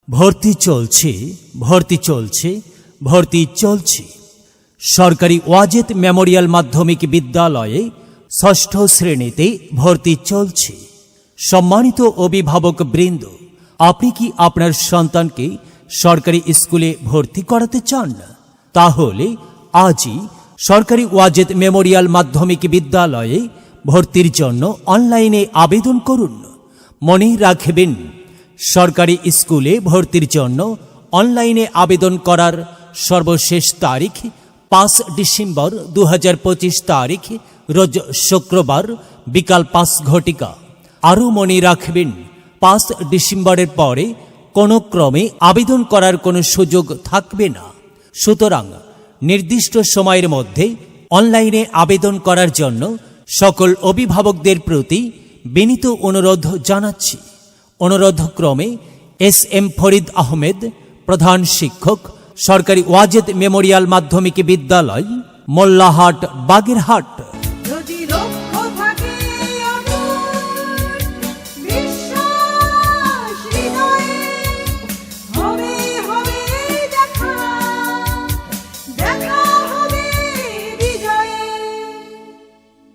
ভর্তি চলছে, ভর্তি চলছে, ভর্তি চলছে। সরকারি ওয়াজেদ মেমোরিয়াল মাধ্যমিক বিদ্যালয়ে ষষ্ঠ শ্রেণীতে ভর্তি চলছে। সম্মানিত অভিভাবক বৃন্দ, আপনি কি আপনার সন্তানকে সরকারি স্কুলে ভর্তি করাতে চান? তাহলে আজই সরকারি ওয়াজেদ মেমোরিয়াল মাধ্যমিক বিদ্যালয়ে ভর্তির জন্য অনলাইনে আবেদন করুন। মনে রাখবেন, সরকারি স্কুলে ভর্তির জন্য অনলাইনে আবেদন করার সর্বশেষ তারিখ 5 ডিসেম্বর 2025 তারিখ, রোজ শুক্রবার বিকাল 5 ঘটিকা। আরও মনে রাখবেন, 5 ডিসেম্বরের পরে কোনো ক্রমে আবেদন করার কোনো সুযোগ থাকবে না। সুতরাং নির্দিষ্ট সময়ের মধ্যে অনলাইনে আবেদন করার জন্য সকল অভিভাবকদের প্রতি বিনীত অনুরোধ জানাচ্ছি। অনুরোধক্রমে SM ফরিদ আহমেদ, প্রধান শিক্ষক, সরকারি ওয়াজেদ মেমোরিয়াল মাধ্যমিক বিদ্যালয়, মোল্লাহাট, বাগেরহাট।